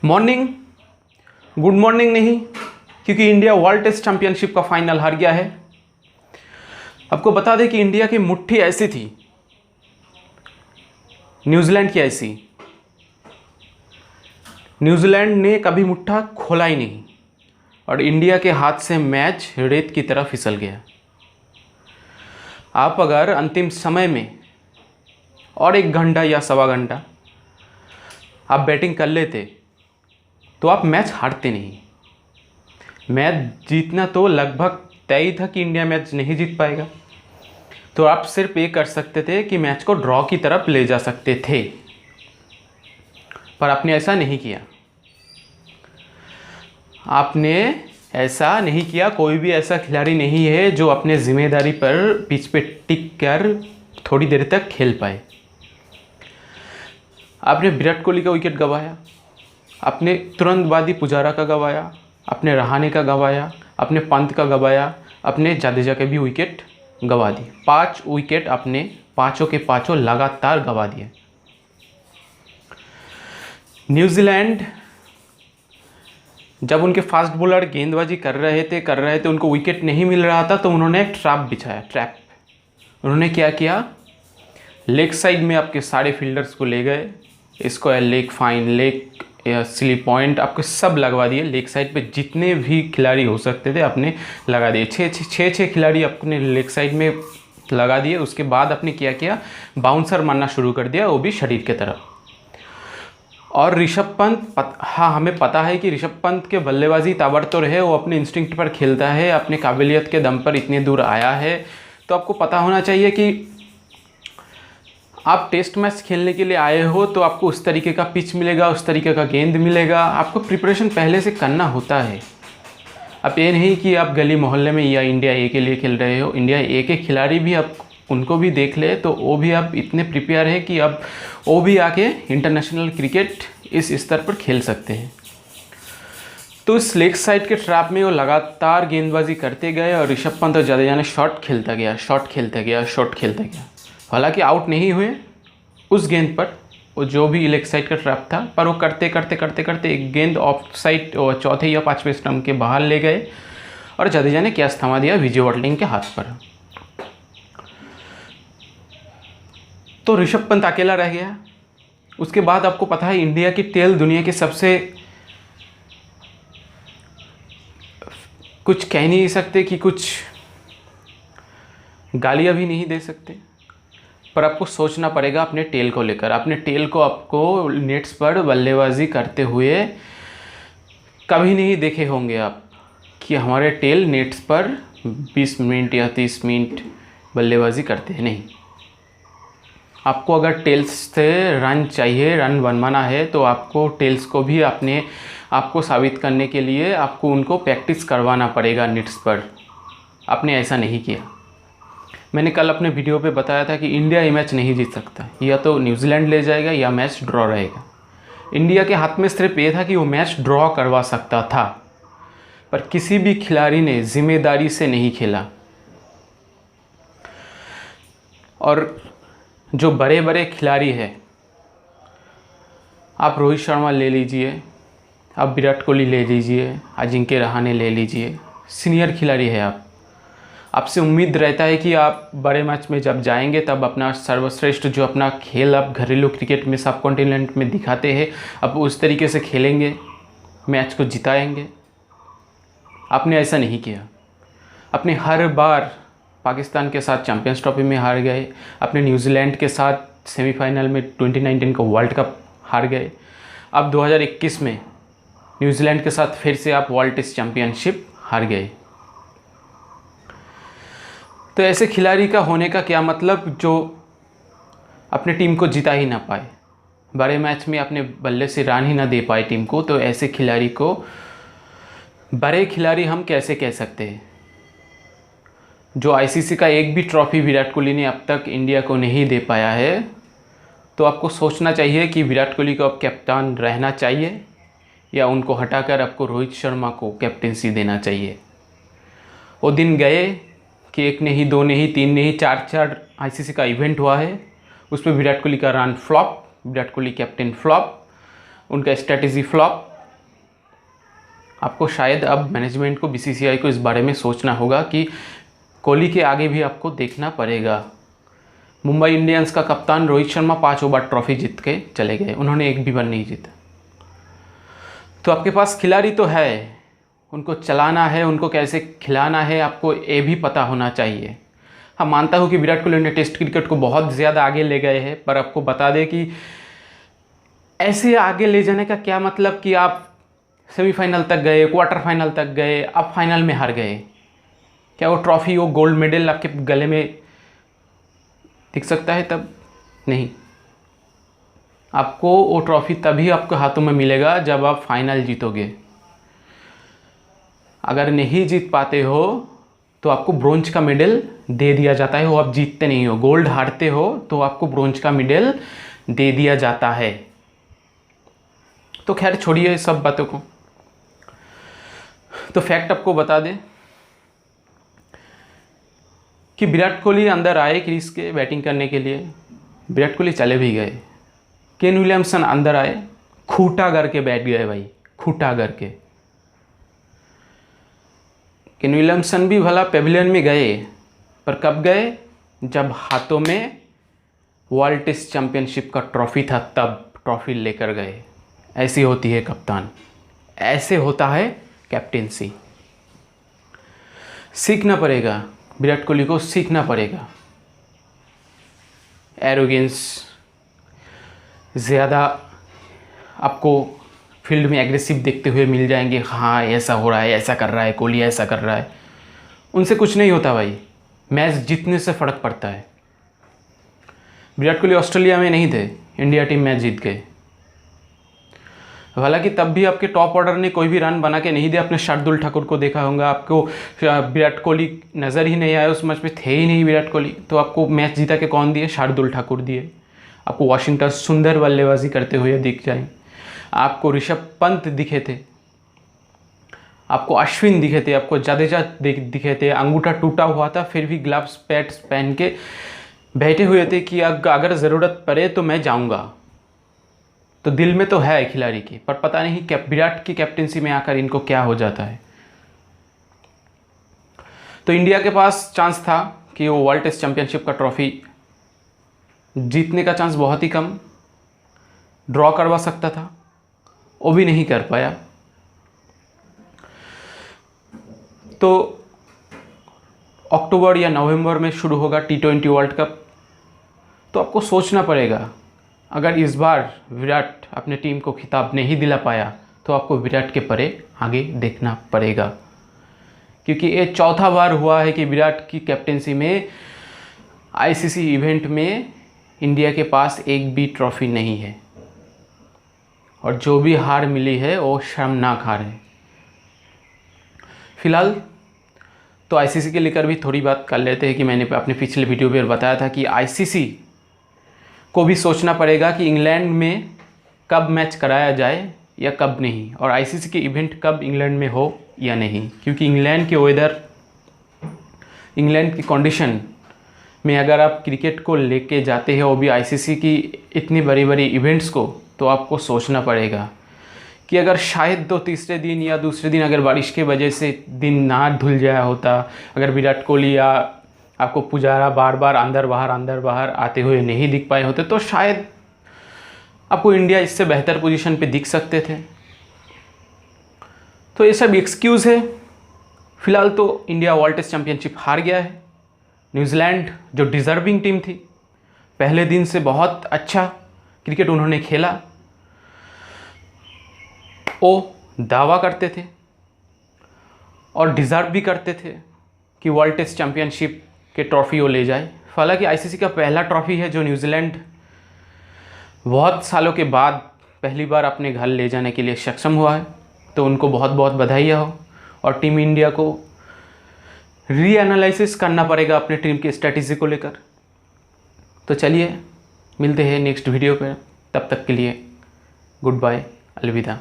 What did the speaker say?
Morning, good morning नहीं, क्योंकि India world test championship का फाइनल हार गया है। आपको बता दें कि इंडिया की मुट्ठी ऐसी थी, न्यूजीलैंड की ऐसी। न्यूजीलैंड ने कभी मुट्ठा खोला ही नहीं और इंडिया के हाथ से मैच रेत की तरह फिसल गया। आप अगर अंतिम समय में और 1 घंटा या सवा घंटा आप बैटिंग कर लेते तो आप मैच हारते नहीं। मैच जीतना तो लगभग तय ही था कि इंडिया मैच नहीं जीत पाएगा, तो आप सिर्फ ये कर सकते थे कि मैच को ड्रॉ की तरफ ले जा सकते थे, पर आपने ऐसा नहीं किया। आपने ऐसा नहीं किया। कोई भी ऐसा खिलाड़ी नहीं है जो अपने जिम्मेदारी पर पिच पे टिक कर थोड़ी देर तक खेल पाए। आपने विराट कोहली का विकेट गंवाया, आपने तुरंत बाद ही पुजारा का गंवाया, अपने रहाणे का गंवाया, अपने पंत का गंवाया, अपने जाडेजा के भी विकेट गंवा दी। 5 विकेट आपने पाँचों के पाँचों लगातार गंवा दिए। न्यूजीलैंड जब उनके फास्ट बॉलर गेंदबाजी कर रहे थे उनको विकेट नहीं मिल रहा था, तो उन्होंने एक ट्रैप बिछाया। ट्रैप उन्होंने क्या किया, लेग साइड में आपके सारे फील्डर्स को ले गए, स्क्वायर लेग, फाइन लेग या स्लिप पॉइंट आपके सब लगवा दिए। लेग साइड पे जितने भी खिलाड़ी हो सकते थे आपने लगा दिए। छः खिलाड़ी अपने लेग साइड में लगा दिए। उसके बाद आपने क्या किया, बाउंसर मारना शुरू कर दिया, वो भी शरीर की तरफ। और ऋषभ पंत, हाँ हमें पता है कि ऋषभ पंत के बल्लेबाजी ताबड़तोड़ है, वो अपने इंस्टिंक्ट पर खेलता है, अपने काबिलियत के दम पर इतने दूर आया है। तो आपको पता होना चाहिए कि आप टेस्ट मैच खेलने के लिए आए हो तो आपको उस तरीके का पिच मिलेगा, उस तरीके का गेंद मिलेगा। आपको प्रिपरेशन पहले से करना होता है। अब ये नहीं कि आप गली मोहल्ले में या इंडिया ए के लिए खेल रहे हो। इंडिया ए के खिलाड़ी भी आप उनको भी देख ले तो वो भी आप इतने प्रिपेयर है कि अब वो भी आके इंटरनेशनल क्रिकेट इस स्तर पर खेल सकते हैं। तो इस लेग साइड के ट्रैप में वो लगातार गेंदबाजी करते गए और ऋषभ पंत और जाडेजा ने शॉट खेलता गया। हालांकि आउट नहीं हुए उस गेंद पर, वो जो भी लेग साइड का ट्रैप था, पर वो करते एक गेंद ऑफ साइड चौथे या 5वें स्टंप के बाहर ले गए और जाडेजा ने कैच थमा दिया विजय वाटलिंग के हाथ पर। तो ऋषभ पंत अकेला रह गया। उसके बाद आपको पता है इंडिया की टेल दुनिया के सबसे, कुछ कह नहीं सकते कि कुछ गालियां भी नहीं दे सकते, पर आपको सोचना पड़ेगा अपने टेल को लेकर। अपने टेल को आपको नेट्स पर बल्लेबाजी करते हुए कभी नहीं देखे होंगे आप कि हमारे टेल नेट्स पर 20 मिनट या 30 मिनट बल्लेबाजी करते हैं। नहीं, आपको अगर टेल्स से रन चाहिए, रन बनवाना है, तो आपको टेल्स को भी अपने आपको साबित करने के लिए आपको उनको प्रैक्टिस करवाना पड़ेगा नेट्स पर। आपने ऐसा नहीं किया। मैंने कल अपने वीडियो पे बताया था कि इंडिया ये मैच नहीं जीत सकता, या तो न्यूजीलैंड ले जाएगा या मैच ड्रॉ रहेगा। इंडिया के हाथ में सिर्फ ये था कि वो मैच ड्रॉ करवा सकता था, पर किसी भी खिलाड़ी ने जिम्मेदारी से नहीं खेला। और जो बड़े बड़े खिलाड़ी हैं, आप रोहित शर्मा ले लीजिए, आप विराट कोहली ले लीजिए, अजिंक्य रहाणे ले लीजिए, सीनियर खिलाड़ी है आप। आपसे उम्मीद रहता है कि आप बड़े मैच में जब जाएंगे तब अपना सर्वश्रेष्ठ जो अपना खेल आप घरेलू क्रिकेट में सब कॉन्टिनेंट में दिखाते हैं, आप उस तरीके से खेलेंगे, मैच को जिताएंगे। आपने ऐसा नहीं किया। आपने हर बार पाकिस्तान के साथ चैंपियंस ट्रॉफी में हार गए, अपने न्यूजीलैंड के साथ सेमीफाइनल में 2019 का वर्ल्ड कप हार गए। अब 2021 में न्यूजीलैंड के साथ फिर से आप वर्ल्ड टेस्ट चैंपियनशिप हार गए। तो ऐसे खिलाड़ी का होने का क्या मतलब जो अपने टीम को जिता ही ना पाए, बड़े मैच में अपने बल्ले से रन ही ना दे पाए टीम को, तो ऐसे खिलाड़ी को बड़े खिलाड़ी हम कैसे कह सकते हैं? जो आईसीसी का एक भी ट्रॉफी विराट कोहली ने अब तक इंडिया को नहीं दे पाया है, तो आपको सोचना चाहिए कि विराट कोहली को अब कैप्टन रहना चाहिए या उनको हटाकर आपको रोहित शर्मा को कैप्टेंसी देना चाहिए। वो दिन गए कि 1 नहीं, 2 नहीं, 3 नहीं, 4 आईसीसी का इवेंट हुआ है, उसमें विराट कोहली का run flop, Virat Kohli captain flop, उनका स्ट्रैटेजी फ्लॉप, आपको शायद अब मैनेजमेंट को, बीसीसीआई को इस बारे में सोचना होगा कि कोहली के आगे भी आपको देखना पड़ेगा। मुंबई इंडियंस का कप्तान रोहित शर्मा 5 बार ट्रॉफी जीत के चले गए, उन्होंने एक भी बार नहीं जीता। तो आपके पास खिलाड़ी तो है, उनको चलाना है, उनको कैसे खिलाना है आपको ये भी पता होना चाहिए। हाँ, मानता हूँ कि विराट कोहली ने टेस्ट क्रिकेट को बहुत ज़्यादा आगे ले गए हैं, पर आपको बता दें कि ऐसे आगे ले जाने का क्या मतलब कि आप सेमीफाइनल तक गए, क्वार्टर फाइनल तक गए, अब फाइनल में हार गए। क्या वो ट्रॉफी, वो गोल्ड मेडल आपके गले में दिख सकता है? तब नहीं। आपको वो ट्रॉफी तभी आपके हाथों में मिलेगा जब आप फाइनल जीतोगे। अगर नहीं जीत पाते हो तो आपको ब्रोंज का मेडल दे दिया जाता है, वो आप जीतते नहीं हो। गोल्ड हारते हो तो आपको ब्रोंज का मेडल दे दिया जाता है। तो खैर छोड़िए इस सब बातों को। तो फैक्ट आपको बता दें कि विराट कोहली अंदर आए क्रीज के बैटिंग करने के लिए, विराट कोहली चले भी गए। केन विलियमसन अंदर आए, खूंटा करके बैठ गए भाई, खूंटा करके। केन विलियमसन भी भला पेविलियन में गए, पर कब गए? जब हाथों में वर्ल्ड टेस्ट चैंपियनशिप का ट्रॉफी था, तब ट्रॉफी लेकर गए। ऐसी होती है कप्तान, ऐसे होता है कैप्टेंसी। सीखना पड़ेगा, विराट कोहली को सीखना पड़ेगा। एरोगेंस, ज़्यादा आपको फील्ड में एग्रेसिव देखते हुए मिल जाएंगे। हाँ, ऐसा हो रहा है, ऐसा कर रहा है, कोहली ऐसा कर रहा है। उनसे कुछ नहीं होता भाई, मैच जीतने से फ़र्क पड़ता है। विराट कोहली ऑस्ट्रेलिया में नहीं थे, इंडिया टीम मैच जीत गए। हालांकि तब भी आपके टॉप ऑर्डर ने कोई भी रन बना के नहीं दिया। आपने शार्दुल ठाकुर को देखा होगा, आपको विराट कोहली नज़र ही नहीं आया उस मैच में, थे ही नहीं विराट कोहली। तो आपको मैच जीता के कौन दिए? शार्दुल ठाकुर दिए। आपको वाशिंगटन सुंदर बल्लेबाजी करते हुए दिख जाए, आपको ऋषभ पंत दिखे थे, आपको अश्विन दिखे थे, आपको जडेजा दिखे थे। अंगूठा टूटा हुआ था, फिर भी ग्लव्स पैड्स पहन के बैठे हुए थे कि अगर ज़रूरत पड़े तो मैं जाऊंगा। तो दिल में तो है खिलाड़ी की, पर पता नहीं विराट की कैप्टेंसी में आकर इनको क्या हो जाता है। तो इंडिया के पास चांस था कि वो वर्ल्ड टेस्ट चैंपियनशिप का ट्रॉफी जीतने का चांस बहुत ही कम, ड्रॉ करवा सकता था, वो भी नहीं कर पाया। तो अक्टूबर या नवंबर में शुरू होगा T20 वर्ल्ड कप। तो आपको सोचना पड़ेगा, अगर इस बार विराट अपने टीम को खिताब नहीं दिला पाया तो आपको विराट के परे आगे देखना पड़ेगा। क्योंकि ये चौथा बार हुआ है कि विराट की कैप्टेंसी में आईसीसी इवेंट में इंडिया के पास एक भी ट्रॉफी नहीं है, और जो भी हार मिली है वो शर्मनाक हार है। फिलहाल तो आईसीसी के लेकर भी थोड़ी बात कर लेते हैं कि मैंने अपने पिछले वीडियो में बताया था कि आईसीसी को भी सोचना पड़ेगा कि इंग्लैंड में कब मैच कराया जाए या कब नहीं, और आईसीसी के इवेंट कब इंग्लैंड में हो या नहीं। क्योंकि इंग्लैंड के वेदर, इंग्लैंड की कंडीशन में अगर आप क्रिकेट को लेके जाते हैं, वो भी आईसीसी की इतनी बड़ी बड़ी इवेंट्स को, तो आपको सोचना पड़ेगा कि अगर शायद तीसरे दिन या दूसरे दिन अगर बारिश के वजह से दिन ना धुल जाया होता, अगर विराट कोहली या आपको पुजारा बार बार अंदर बाहर आते हुए नहीं दिख पाए होते, तो शायद आपको इंडिया इससे बेहतर पोजीशन पे दिख सकते थे। तो ये सब एक्सक्यूज़ है। फिलहाल तो इंडिया वर्ल्ड टेस्ट चैंपियनशिप हार गया है। न्यूजीलैंड जो डिज़र्विंग टीम थी, पहले दिन से बहुत अच्छा क्रिकेट उन्होंने खेला, वो दावा करते थे और डिज़र्व भी करते थे कि वर्ल्ड टेस्ट चैंपियनशिप के ट्रॉफ़ी वो ले जाए। हालांकि आईसीसी का पहला ट्रॉफ़ी है जो न्यूजीलैंड बहुत सालों के बाद पहली बार अपने घर ले जाने के लिए सक्षम हुआ है, तो उनको बहुत बहुत बधाइयाँ हो। और टीम इंडिया को रीएनालाइसिस करना पड़ेगा अपने टीम की स्ट्रेटेजी को लेकर। तो चलिए मिलते हैं नेक्स्ट वीडियो पर, तब तक के लिए गुड बाय, अलविदा।